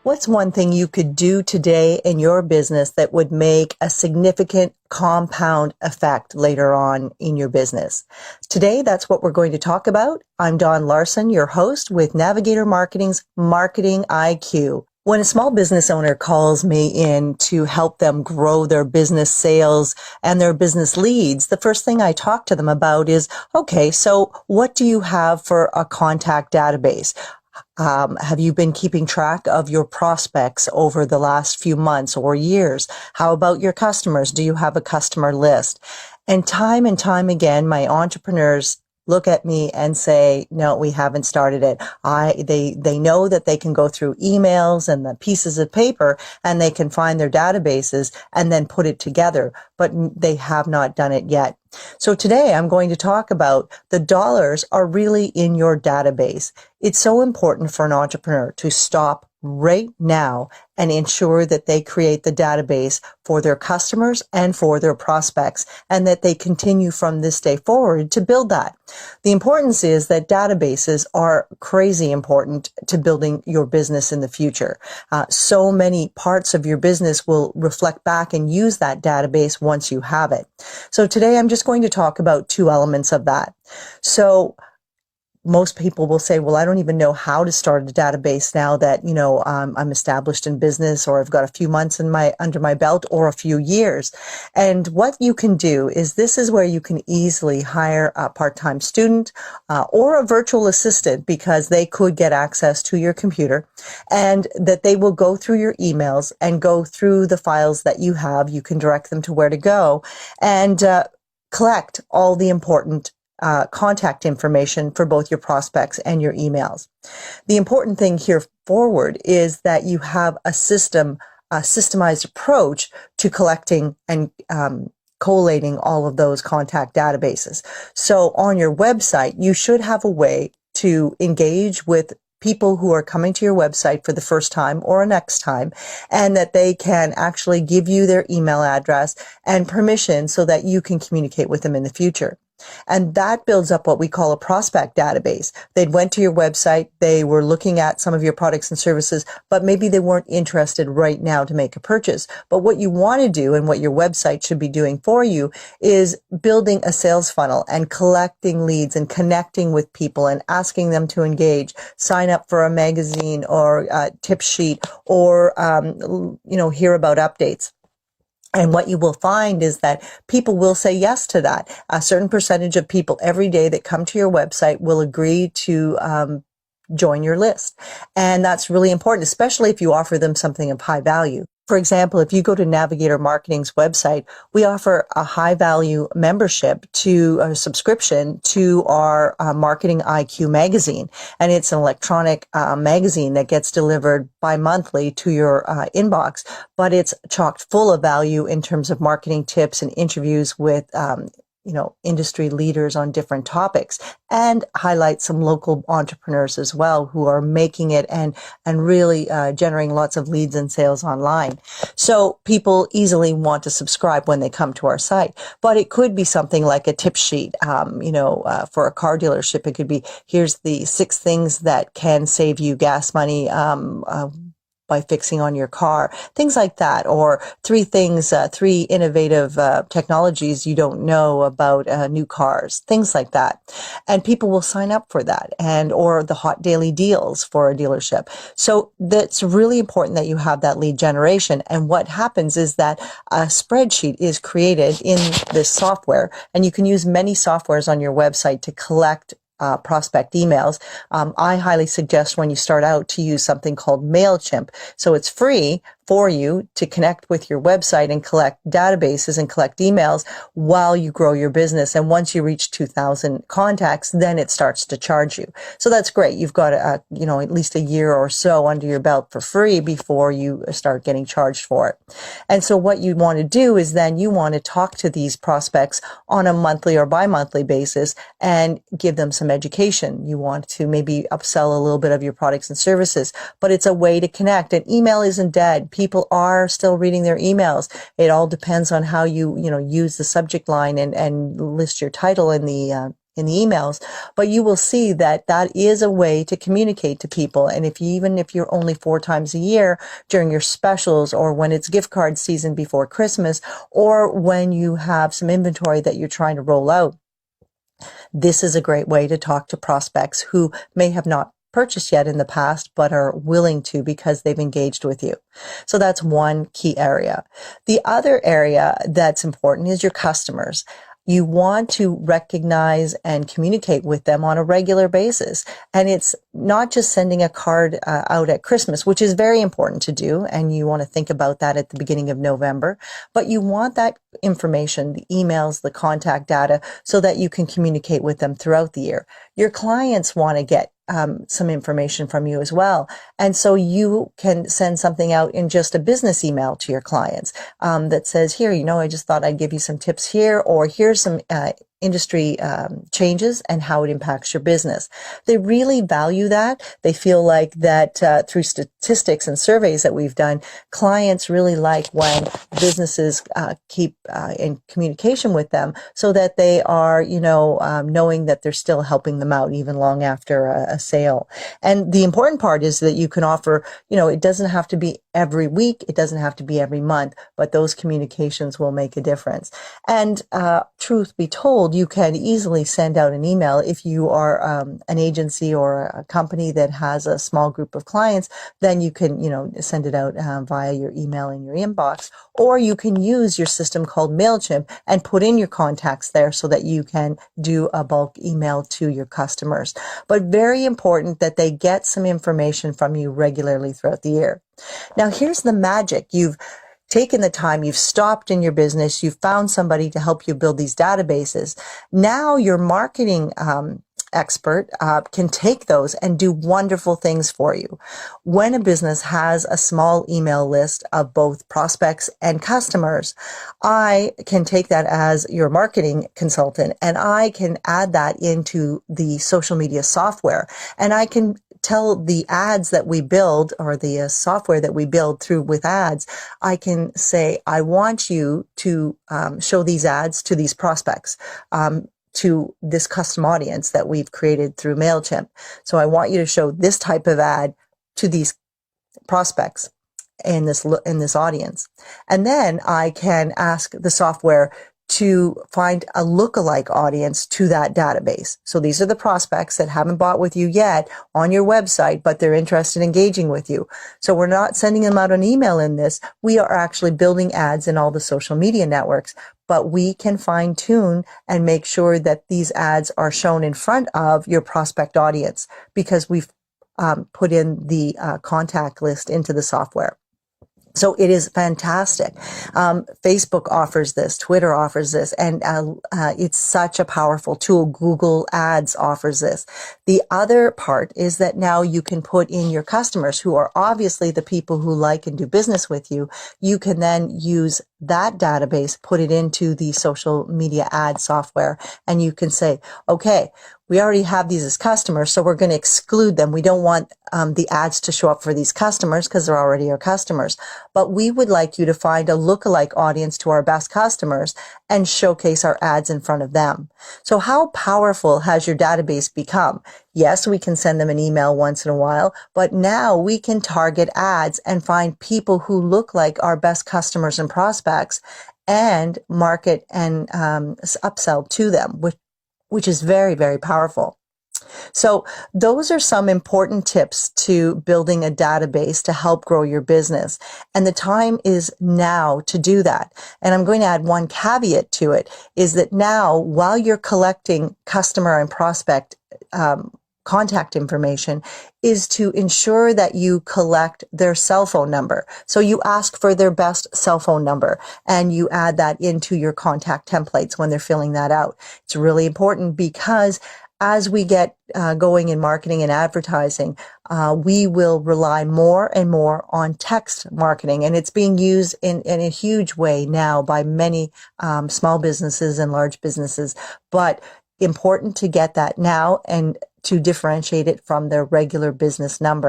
What's one thing you could do today in your business that would make a significant compound effect later on in your business? Today, that's what we're going to talk about. I'm Dawn Larson, your host with Navigator Marketing's Marketing IQ. When a small business owner calls me in to help them grow their business sales and their business leads, the first thing I talk to them about is, okay, so what do you have for a contact database? Have you been keeping track of your prospects over the last few months or years? How about your customers? Do you have a customer list? And time again, my entrepreneurs look at me and say, no, we haven't started it. They know that they can go through emails and the pieces of paper and they can find their databases and then put it together, but they have not done it yet. So today I'm going to talk about the dollars are really in your database. It's so important for an entrepreneur to stop right now and ensure that they create the database for their customers and for their prospects, and that they continue from this day forward to build that. The importance is that databases are crazy important to building your business in the future. So many parts of your business will reflect back and use that database once you have it. So today I'm just going to talk about two elements of that. So most people will say, well, I don't even know how to start a database now that, I'm established in business, or I've got a few months under my belt, or a few years. And what you can do is, this is where you can easily hire a part-time student or a virtual assistant, because they could get access to your computer, and that they will go through your emails and go through the files that you have. You can direct them to where to go and collect all the important contact information for both your prospects and your emails. The important thing here forward is that you have a systemized approach to collecting and collating all of those contact databases. So on your website, you should have a way to engage with people who are coming to your website for the first time or a next time, and that they can actually give you their email address and permission so that you can communicate with them in the future. And that builds up what we call a prospect database. They went to your website, they were looking at some of your products and services, but maybe they weren't interested right now to make a purchase. But what you want to do, and what your website should be doing for you, is building a sales funnel and collecting leads and connecting with people and asking them to engage, sign up for a magazine or a tip sheet, or hear about updates. And what you will find is that people will say yes to that. A certain percentage of people every day that come to your website will agree to join your list. And that's really important, especially if you offer them something of high value. For example, if you go to Navigator Marketing's website, we offer a high value membership to a subscription to our Marketing IQ magazine. And it's an electronic magazine that gets delivered bi-monthly to your inbox, but it's chocked full of value in terms of marketing tips and interviews with industry leaders on different topics, and highlight some local entrepreneurs as well who are making it and really generating lots of leads and sales online. So people easily want to subscribe when they come to our site. But it could be something like a tip sheet, for a car dealership. It could be, here's the 6 things that can save you gas money by fixing on your car, things like that, or 3 innovative technologies you don't know about new cars, things like that. And people will sign up for that, or the hot daily deals for a dealership. So that's really important that you have that lead generation. And what happens is that a spreadsheet is created in this software, and you can use many softwares on your website to collect prospect emails. I highly suggest, when you start out, to use something called MailChimp. So it's free for you to connect with your website and collect databases and collect emails while you grow your business. And once you reach 2,000 contacts, then it starts to charge you. So that's great. You've got at least a year or so under your belt for free before you start getting charged for it. And so what you want to do is, then you want to talk to these prospects on a monthly or bi-monthly basis and give them some education. You want to maybe upsell a little bit of your products and services, but it's a way to connect. And email isn't dead. People are still reading their emails. It all depends on how you use the subject line and list your title in in the emails, but you will see that that is a way to communicate to people. And even if you're only 4 times a year during your specials, or when it's gift card season before Christmas, or when you have some inventory that you're trying to roll out, this is a great way to talk to prospects who may have not purchased yet in the past, but are willing to because they've engaged with you. So that's one key area. The other area that's important is your customers. You want to recognize and communicate with them on a regular basis. And it's not just sending a card out at Christmas, which is very important to do. And you want to think about that at the beginning of November. But you want that information, the emails, the contact data, so that you can communicate with them throughout the year. Your clients want to get some information from you as well. And so you can send something out in just a business email to your clients that says, here, I just thought I'd give you some tips here, or here's some industry changes and how it impacts your business. They really value that. They feel like that through statistics and surveys that we've done, clients really like when businesses keep in communication with them, so that they are, knowing that they're still helping them out even long after a sale. And the important part is that you can offer, it doesn't have to be every week, it doesn't have to be every month, but those communications will make a difference. And truth be told, you can easily send out an email if you are an agency or a company that has a small group of clients. Then you can, send it out via your email in your inbox, or you can use your system called MailChimp and put in your contacts there so that you can do a bulk email to your customers. But very important that they get some information from you regularly throughout the year. Now, here's the magic. You've taken the time, you've stopped in your business, you've found somebody to help you build these databases. Now your marketing expert can take those and do wonderful things for you. When a business has a small email list of both prospects and customers, I can take that as your marketing consultant, and I can add that into the social media software, and I can tell the ads that we build, or the software that we build through with ads, I can say, I want you to show these ads to these prospects, to this custom audience that we've created through MailChimp. So I want you to show this type of ad to these prospects in this audience. And then I can ask the software to find a lookalike audience to that database. So these are the prospects that haven't bought with you yet on your website, but they're interested in engaging with you. So we're not sending them out an email in this. We are actually building ads in all the social media networks, but we can fine tune and make sure that these ads are shown in front of your prospect audience, because we've put in the contact list into the software. So it is fantastic. Facebook offers this, Twitter offers this, and it's such a powerful tool. Google Ads offers this. The other part is that now you can put in your customers, who are obviously the people who like and do business with you. You can then use that database, put it into the social media ad software, and you can say, okay, we already have these as customers, so we're going to exclude them. We don't want the ads to show up for these customers because they're already our customers. But we would like you to find a lookalike audience to our best customers and showcase our ads in front of them. So how powerful has your database become? Yes, we can send them an email once in a while, but now we can target ads and find people who look like our best customers and prospects and market and upsell to them, which is very, very powerful. So those are some important tips to building a database to help grow your business. And the time is now to do that. And I'm going to add one caveat to it, is that now, while you're collecting customer and prospect contact information, is to ensure that you collect their cell phone number. So you ask for their best cell phone number and you add that into your contact templates when they're filling that out. It's really important, because as we get going in marketing and advertising, we will rely more and more on text marketing. And it's being used in a huge way now by many small businesses and large businesses. But important to get that now and to differentiate it from their regular business number.